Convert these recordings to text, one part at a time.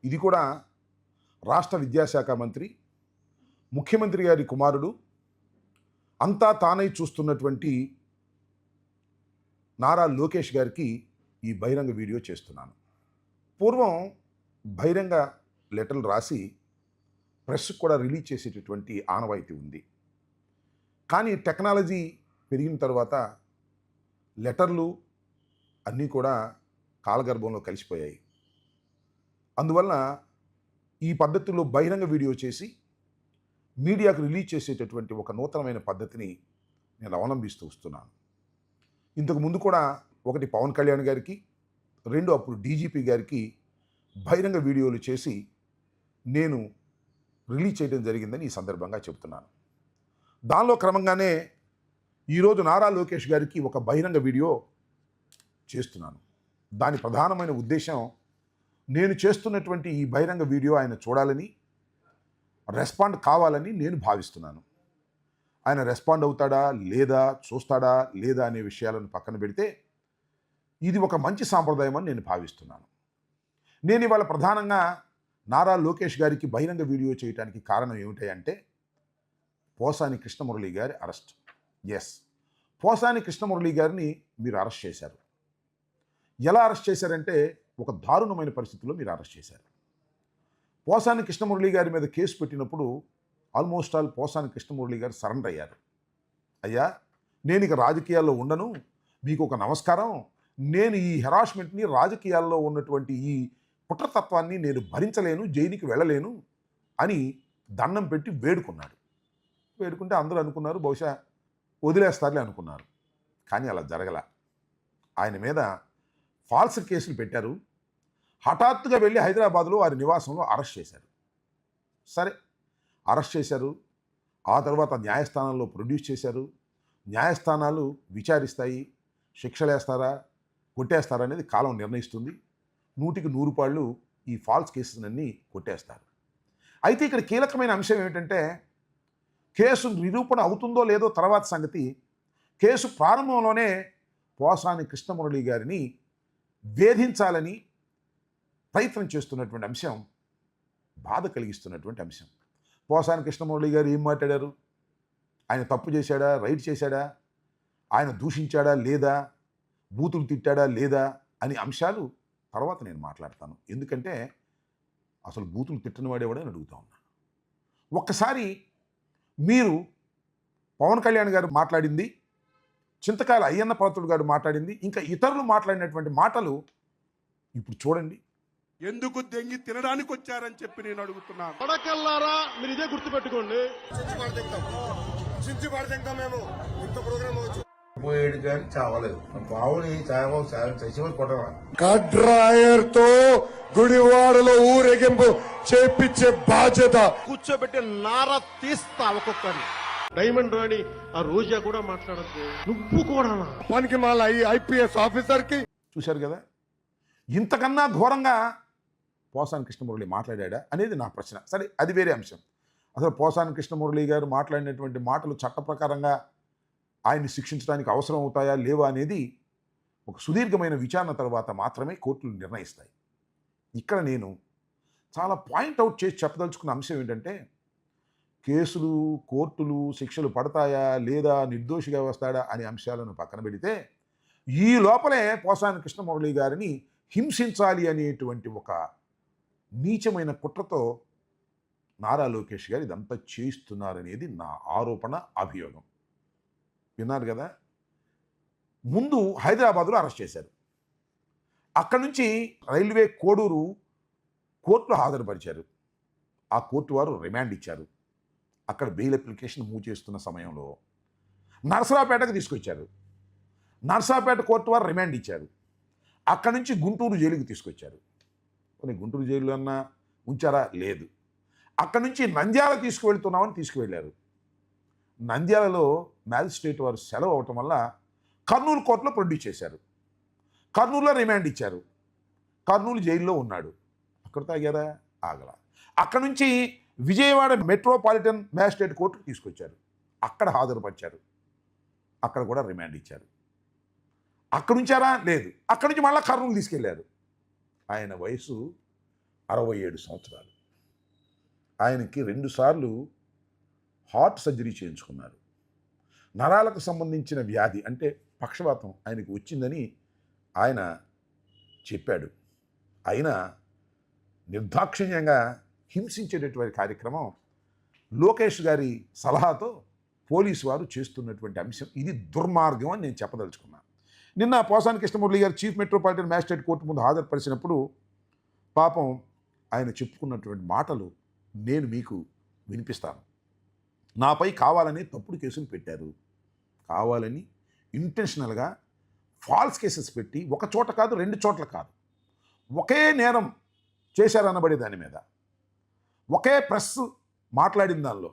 ఇది కూడా రాష్ట్ర విద్యాశాఖ మంత్రి, ముఖ్యమంత్రి గారి కుమారుడు, అంతా తానై చూస్తున్నటువంటి నారా లోకేష్ గారికి ఈ బహిరంగ వీడియో చేస్తున్నాను. పూర్వం బహిరంగ లెటర్లు రాసి ప్రెస్కు కూడా రిలీజ్ చేసేటటువంటి ఆనవాయితీ ఉంది. కానీ టెక్నాలజీ పెరిగిన తర్వాత లెటర్లు అన్నీ కూడా కాలగర్భంలో కలిసిపోయాయి. అందువల్ల ఈ పద్ధతిలో బహిరంగ వీడియో చేసి మీడియాకు రిలీజ్ చేసేటటువంటి ఒక నూతనమైన పద్ధతిని నేను అవలంబిస్తూ వస్తున్నాను. ఇంతకు ముందు కూడా ఒకటి పవన్ కళ్యాణ్ గారికి, రెండు అప్పుడు డీజీపీ గారికి బహిరంగ వీడియోలు చేసి నేను రిలీజ్ చేయడం జరిగిందని ఈ సందర్భంగా చెప్తున్నాను. దానిలో క్రమంగానే ఈరోజు నారా లోకేష్ గారికి ఒక బహిరంగ వీడియో చేస్తున్నాను. దాని ప్రధానమైన ఉద్దేశం, నేను చేస్తున్నటువంటి ఈ బహిరంగ వీడియో ఆయన చూడాలని, రెస్పాండ్ కావాలని నేను భావిస్తున్నాను. ఆయన రెస్పాండ్ అవుతాడా లేదా, చూస్తాడా లేదా అనే విషయాలను పక్కన పెడితే ఇది ఒక మంచి సాంప్రదాయం అని నేను భావిస్తున్నాను. నేను ఇవాళ ప్రధానంగా నారా లోకేష్ గారికి బహిరంగ వీడియో చేయడానికి కారణం ఏమిటంటే పోసాని కృష్ణమురళి గారి అరెస్ట్. ఎస్, పోసాని కృష్ణమురళి గారిని మీరు అరెస్ట్ చేశారు. ఎలా అరెస్ట్ చేశారంటే ఒక దారుణమైన పరిస్థితుల్లో మీరు అరెస్ట్ చేశారు. పోసాని కృష్ణమురళి గారి మీద కేసు పెట్టినప్పుడు ఆల్మోస్ట్ ఆల్ పోసాని కృష్ణమురళి గారు సరెండర్ అయ్యారు. అయ్యా, నేను ఇక రాజకీయాల్లో ఉండను, మీకు ఒక నమస్కారం, నేను ఈ హెరాస్మెంట్ని, రాజకీయాల్లో ఉన్నటువంటి ఈ కుట్రతత్వాన్ని నేను భరించలేను, జైలుకి వెళ్ళలేను అని దండం పెట్టి వేడుకున్నాడు. వేడుకుంటే అందరూ అనుకున్నారు బహుశా వదిలేస్తారులే అనుకున్నారు. కానీ అలా జరగల. ఆయన మీద ఫాల్స్ కేసులు పెట్టారు. హఠాత్తుగా వెళ్ళి హైదరాబాద్లో వారి నివాసంలో అరెస్ట్ చేశారు. సరే, అరెస్ట్ చేశారు. ఆ తర్వాత న్యాయస్థానాల్లో ప్రొడ్యూస్ చేశారు. న్యాయస్థానాలు విచారిస్తాయి, శిక్షలేస్తారా కొట్టేస్తారా అనేది కాలం నిర్ణయిస్తుంది. 100కి 100 పాళ్ళు ఈ ఫాల్స్ కేసులన్నీ కొట్టేస్తారు. అయితే ఇక్కడ కీలకమైన అంశం ఏమిటంటే, కేసు నిరూపణ అవుతుందో లేదో తర్వాత సంగతి. కేసు ప్రారంభంలోనే పోసాని కృష్ణమురళి గారిని వేధించాలని ప్రయత్నం చేస్తున్నటువంటి అంశం బాధ కలిగిస్తున్నటువంటి అంశం. పోసాని కృష్ణమురళి గారు ఏం మాట్లాడారు? ఆయన తప్పు చేశాడా, రైట్ చేశాడా, ఆయన దూషించాడా లేదా, బూతులు తిట్టాడా లేదా అనే అంశాలు తర్వాత నేను మాట్లాడతాను. ఎందుకంటే అసలు బూతులు తిట్టని వాడేవాడని అడుగుతా ఉన్నా. ఒక్కసారి మీరు పవన్ కళ్యాణ్ గారు మాట్లాడింది, చింతకాయల అయ్యన్న పాత్రుడు గారు మాట్లాడింది, ఇంకా ఇతరులు మాట్లాడినటువంటి మాటలు ఇప్పుడు చూడండి. ఎందుకు దెంగి తినడానికి వచ్చారని చెప్పి నేను అడుగుతున్నాను. పడకల్లారా, మీరు ఇదే గుర్తుపెట్టుకోండి. మేము ఇంత ప్రోగ్రామ్ పోయేడు కానీ చావలేదు. పావుని చచ్చిపోయి కొట్టరా. కడ్రాయర్ తో గుడివాడలో ఊరేగింపు చేపించే బాధ్యత. కూర్చోబెట్టి నార తీస్తా ఒక్కొక్కరిని. డైమండ్ రాణి ఆ రోజా కూడా మాట్లాడద్దు, నువ్వు కూడా మనకి మళ్ళీ ఐపీఎస్ ఆఫీసర్ కి. చూశారు కదా, ఇంతకన్నా ఘోరంగా పోసాని కృష్ణమురళి మాట్లాడా అనేది నా ప్రశ్న. సరే, అది వేరే అంశం. అసలు పోసాని కృష్ణమురళి గారు మాట్లాడినటువంటి మాటలు చట్ట ప్రకారంగా ఆయన్ని శిక్షించడానికి అవసరం అవుతాయా లేవా అనేది ఒక సుదీర్ఘమైన విచారణ తర్వాత మాత్రమే కోర్టులు నిర్ణయిస్తాయి. ఇక్కడ నేను చాలా పాయింట్అవుట్ చేసి చెప్పదలుచుకున్న అంశం ఏంటంటే, కేసులు, కోర్టులు, శిక్షలు పడతాయా లేదా, నిర్దోషిగా వస్తాడా అనే అంశాలను పక్కన పెడితే ఈ లోపలే పోసాని కృష్ణమురళి గారిని హింసించాలి అనేటువంటి ఒక నీచమైన కుట్రతో నారా లోకేష్ గారు ఇదంతా చేయిస్తున్నారనేది నా ఆరోపణ, అభియోగం. విన్నారు కదా. ముందు హైదరాబాద్లో అరెస్ట్ చేశారు. అక్కడి నుంచి రైల్వే కోడూరు కోర్టులో హాజరుపరిచారు. ఆ కోర్టు వారు రిమాండ్ ఇచ్చారు. అక్కడ బెయిల్ అప్లికేషన్ మూవ్ చేస్తున్న సమయంలో నరసరావుపేటకు తీసుకొచ్చారు. నరసరావుపేట కోర్టు వారు రిమాండ్ ఇచ్చారు. అక్కడి నుంచి గుంటూరు జైలుకి తీసుకొచ్చారు. కొన్ని గుంటూరు జైలు అన్నా ఉంచారా? లేదు. అక్కడి నుంచి నంద్యాల తీసుకువెళ్తున్నామని తీసుకువెళ్ళారు. నంద్యాలలో మ్యాజిస్ట్రేట్ వారు సెలవు అవటం వల్ల కర్నూలు కోర్టులో ప్రొడ్యూస్ చేశారు. కర్నూలులో రిమాండ్ ఇచ్చారు. కర్నూలు జైల్లో ఉన్నాడు. అక్కడ తాగారా? ఆగల. అక్కడ నుంచి విజయవాడ మెట్రోపాలిటన్ మ్యాజిస్ట్రేట్ కోర్టుకు తీసుకొచ్చారు. అక్కడ హాజరుపరిచారు. అక్కడ కూడా రిమాండ్ ఇచ్చారు. అక్కడ ఉంచారా? లేదు. అక్కడి నుంచి మళ్ళీ కర్నూలు తీసుకెళ్లారు. ఆయన వయసు 67 సంవత్సరాలు. ఆయనకి 2 సార్లు హార్ట్ సర్జరీ చేయించుకున్నారు. నరాలకు సంబంధించిన వ్యాధి అంటే పక్షవాతం ఆయనకి వచ్చిందని ఆయన చెప్పాడు. అయినా నిర్దాక్షిణ్యంగా హింసించేటటువంటి కార్యక్రమం లోకేష్ గారి సలహాతో పోలీసు వారు చేస్తున్నటువంటి అంశం ఇది దుర్మార్గం అని నేను చెప్పదలుచుకున్నాను. నిన్న పోసాని కృష్ణమురళి గారు చీఫ్ మెట్రోపాలిటన్ మ్యాజిస్ట్రేట్ కోర్టు ముందు హాజరుపరిచినప్పుడు పాపం ఆయన చెప్పుకున్నటువంటి మాటలు నేను మీకు వినిపిస్తాను. నాపై కావాలని తప్పుడు కేసులు పెట్టారు, కావాలని ఇంటెన్షనల్గా ఫాల్స్ కేసెస్ పెట్టి ఒక చోట కాదు 2 చోట్ల కాదు ఒకే నేరం చేశారనబడే దాని మీద ఒకే ప్రెస్ మాట్లాడిన దానిలో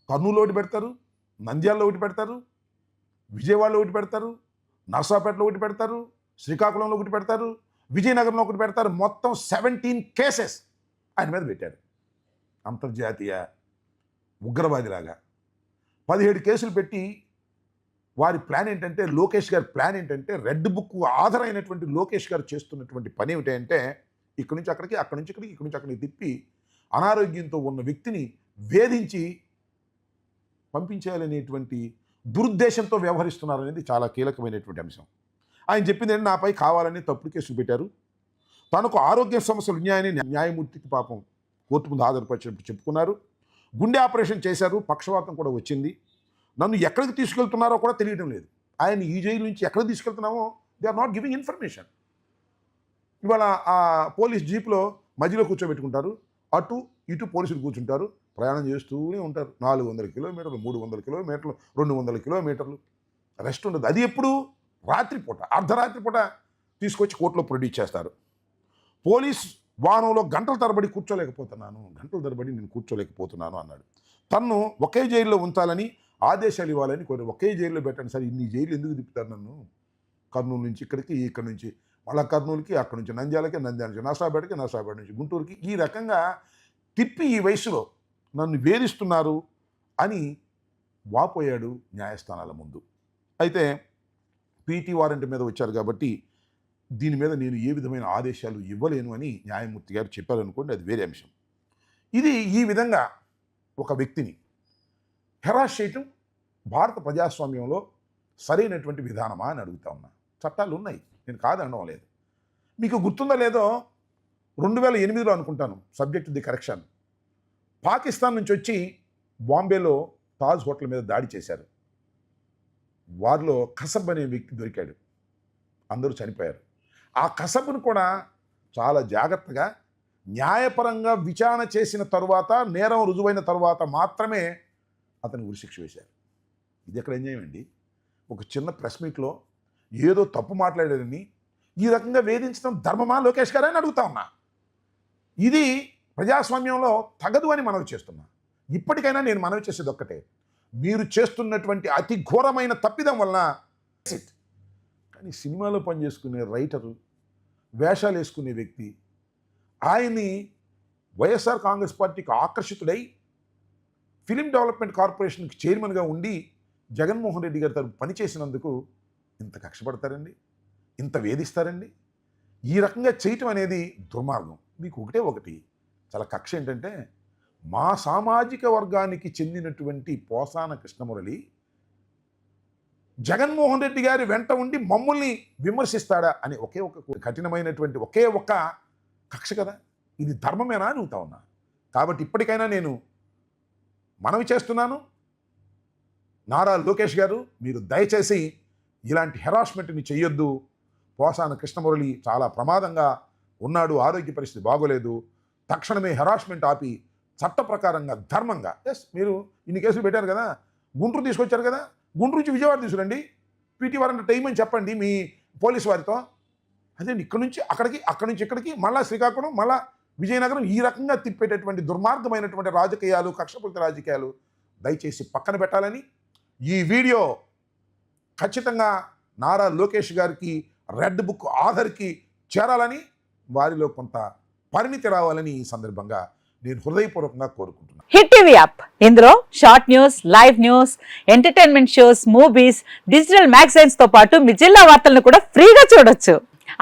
కర్నూలు ఒకటి పెడతారు, నంద్యాలలో ఒకటి పెడతారు, విజయవాడలో ఒకటి పెడతారు, నర్సాపేటలో ఒకటి పెడతారు, శ్రీకాకుళంలో ఒకటి పెడతారు, విజయనగరంలో ఒకటి పెడతారు. మొత్తం 17 కేసెస్ ఆయన మీద పెట్టారు. అంతర్జాతీయ ఉగ్రవాదిలాగా 17 కేసులు పెట్టి వారి ప్లాన్ ఏంటంటే లోకేష్ గారి ప్లాన్ ఏంటంటే రెడ్ బుక్ ఆధారైనటువంటి లోకేష్ గారు చేస్తున్నటువంటి పని ఏమిటంటే ఇక్కడి నుంచి అక్కడికి, అక్కడి నుంచి ఇక్కడికి, ఇక్కడి నుంచి అక్కడికి తిప్పి అనారోగ్యంతో ఉన్న వ్యక్తిని వేధించి పంపించేయాలనేటువంటి దురుద్దేశంతో వ్యవహరిస్తున్నారనేది చాలా కీలకమైనటువంటి అంశం. ఆయన చెప్పింది ఏంటంటే నాపై కావాలని తప్పుడు కేసులు పెట్టారు, తనకు ఆరోగ్య సమస్యలు ఉన్నాయని న్యాయమూర్తికి పాపం కోర్టు ముందు హాజరుపరిచినప్పుడు చెప్పుకున్నారు. గుండె ఆపరేషన్ చేశారు, పక్షవాతం కూడా వచ్చింది. నన్ను ఎక్కడికి తీసుకెళ్తున్నారో కూడా తెలియడం లేదు. ఆయన ఈ జైలు నుంచి ఎక్కడికి తీసుకెళ్తున్నామో they are not giving information. ఇవాళ ఆ పోలీస్ జీప్లో మధ్యలో కూర్చోబెట్టుకుంటారు, అటు ఇటు పోలీసులు కూర్చుంటారు, ప్రయాణం చేస్తూనే ఉంటారు. 400 కిలోమీటర్లు, 300 కిలోమీటర్లు, 200 కిలోమీటర్లు రెస్ట్ ఉండదు. అది ఎప్పుడు రాత్రిపూట, అర్ధరాత్రి పూట తీసుకొచ్చి కోర్టులో ప్రొడ్యూస్ చేస్తారు. పోలీస్ వాహనంలో గంటల తరబడి గంటల తరబడి నేను కూర్చోలేకపోతున్నాను అన్నాడు. తన్ను ఒకే జైల్లో ఉంచాలని ఆదేశాలు ఇవ్వాలని కోరి ఒకే జైల్లో పెట్టండి సార్, ఇన్ని జైలు ఎందుకు తిప్పుతారు నన్ను, కర్నూలు నుంచి ఇక్కడికి, ఇక్కడి నుంచి మళ్ళీ కర్నూలుకి, అక్కడి నుంచి నంద్యాలకి, నంద్యాల నుంచి నర్సాపేటకి, నర్సాపేట నుంచి గుంటూరుకి, ఈ రకంగా తిప్పి ఈ వయసులో నన్ను వేధిస్తున్నారు అని వాపోయాడు న్యాయస్థానాల ముందు. అయితే పీటీ వారెంట్ మీద వచ్చారు కాబట్టి దీని మీద నేను ఏ విధమైన ఆదేశాలు ఇవ్వలేను అని న్యాయమూర్తి గారు చెప్పారనుకోండి, అది వేరే అంశం. ఇది ఈ విధంగా ఒక వ్యక్తిని హెరాస్ చేయటం భారత ప్రజాస్వామ్యంలో సరైనటువంటి విధానమా అని అడుగుతా ఉన్నా. చట్టాలు ఉన్నాయి, నేను కాదనడం లేదు. మీకు గుర్తుందో లేదో 2008లో అనుకుంటాను, సబ్జెక్ట్ ది కరెక్షన్, పాకిస్తాన్ నుంచి వచ్చి బాంబేలో తాజ్ హోటల్ మీద దాడి చేశారు. వారిలో కసబ్ అనే వ్యక్తి దొరికాడు, అందరూ చనిపోయారు. ఆ కసబ్ను కూడా చాలా జాగ్రత్తగా న్యాయపరంగా విచారణ చేసిన తరువాత, నేరం రుజువైన తరువాత మాత్రమే అతను ఉరిశిక్ష వేశారు. ఇది ఎక్కడ ఎంజాయ్ అండి? ఒక చిన్న ప్రెస్ మీట్లో ఏదో తప్పు మాట్లాడారని ఈ రకంగా వేధించడం ధర్మమా లోకేష్ గారు అని అడుగుతా ఉన్నా. ఇది ప్రజాస్వామ్యంలో తగదు అని మనవి చేస్తున్నా. ఇప్పటికైనా నేను మనవి చేసేది ఒక్కటే, మీరు చేస్తున్నటువంటి అతి ఘోరమైన తప్పిదం వలన కానీ సినిమాలో పనిచేసుకునే రైటరు, వేషాలు వేసుకునే వ్యక్తి, ఆయన్ని వైఎస్ఆర్ కాంగ్రెస్ పార్టీకి ఆకర్షితుడై ఫిలిం డెవలప్మెంట్ కార్పొరేషన్కి చైర్మన్గా ఉండి జగన్మోహన్ రెడ్డి గారి తరపు పనిచేసినందుకు ఇంత కష్టపడతారండి, ఇంత వేధిస్తారండి? ఈ రకంగా చేయటం అనేది దుర్మార్గం. మీకు ఒకటి చాలా కక్ష ఏంటంటే, మా సామాజిక వర్గానికి చెందినటువంటి పోసాన కృష్ణమురళి జగన్మోహన్ రెడ్డి గారి వెంట ఉండి మమ్మల్ని విమర్శిస్తాడా అని ఒకే ఒక కఠినమైనటువంటి ఒకే ఒక్క కక్ష కదా. ఇది ధర్మమేనా అని అడుగుతా ఉన్నా. కాబట్టి ఇప్పటికైనా నేను మనవి చేస్తున్నాను, నారా లోకేష్ గారు, మీరు దయచేసి ఇలాంటి హెరాస్మెంట్ని చేయొద్దు. పోసాన కృష్ణమురళి చాలా ప్రమాదంగా ఉన్నాడు, ఆరోగ్య పరిస్థితి బాగోలేదు. తక్షణమే హెరాస్మెంట్ ఆపి చట్ట ప్రకారంగా ధర్మంగా, మీరు ఇన్ని కేసులు పెట్టారు కదా, గుంటూరు తీసుకొచ్చారు కదా, గుంటూరు నుంచి విజయవాడ తీసుకురండి, పీటీ వారంటే టైం అని చెప్పండి మీ పోలీసు వారితో. అదే ఇక్కడ నుంచి అక్కడికి, అక్కడి నుంచి ఇక్కడికి, మళ్ళా శ్రీకాకుళం, మళ్ళా విజయనగరం, ఈ రకంగా తిప్పేటటువంటి దుర్మార్గమైనటువంటి రాజకీయాలు, కక్షపూరిత రాజకీయాలు దయచేసి పక్కన పెట్టాలని, ఈ వీడియో ఖచ్చితంగా నారా లోకేష్ గారికి రెడ్ బుక్ ఆధార్కి చేరాలని, వారిలో కొంత పరిణితి రావాలని ఈ సందర్భంగా నేను హృదయపూర్వకంగా కోరుకుంటున్నాను. హిట్ టీవీ యాప్, ఇందులో short news, live news, entertainment shows, movies, digital magazines తో పాటు మీ జిల్లా వార్తలను కూడా ఫ్రీగా చూడొచ్చు.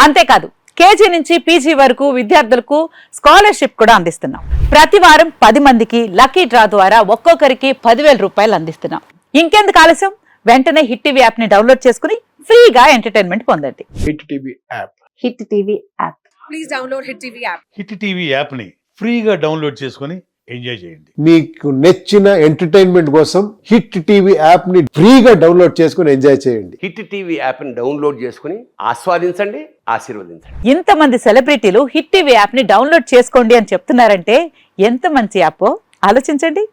అంతేకాదు కేజీ నుంచి పీజీ వరకు విద్యార్థులకు స్కాలర్షిప్ కూడా అందిస్తున్నాం. ప్రతి వారం 10 మందికి లక్కీ డ్రా ద్వారా ఒక్కొక్కరికి 10,000 రూపాయలు అందిస్తున్నాం. ఇంకెందుకు ఆలస్యం, వెంటనే హిట్ టీవీ యాప్ ని డౌన్లోడ్ చేసుకుని ఫ్రీగా ఎంటర్టైన్మెంట్ పొందండి. Hit TV app. Hit TV app. Please download Hit TV app. Hit TV యాప్ని ఫ్రీగా డౌన్లోడ్ చేసుకొని ఎంజాయ్ చేయండి. మీకు నచ్చిన ఎంటర్టైన్మెంట్ కోసం హిట్ టీవీ యాప్ ని ఫ్రీగా డౌన్లోడ్ చేసుకుని ఎంజాయ్ చేయండి. హిట్ టీవీ యాప్ని డౌన్లోడ్ చేసుకుని ఆస్వాదించండి, ఆశీర్వదించండి. ఇంతమంది సెలబ్రిటీలు హిట్ టీవీ యాప్ ని డౌన్లోడ్ చేసుకోండి అని చెప్తున్నారంటే ఎంత మంచి యాప్ ఆలోచించండి.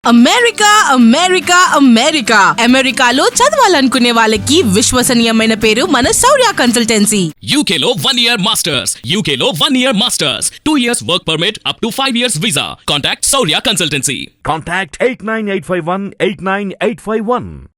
అమెరికా అమెరికా అమెరికా అమెరికాలో చదవాలనుకునే వాళ్ళకి విశ్వసనీయమైన పేరు మన శౌర్య కన్సల్టెన్సీ. UK లో 1 year masters. UK లో 1 year masters. 2 years work permit up to 5 years visa. Contact Saurya Consultancy. Contact 89851 89851.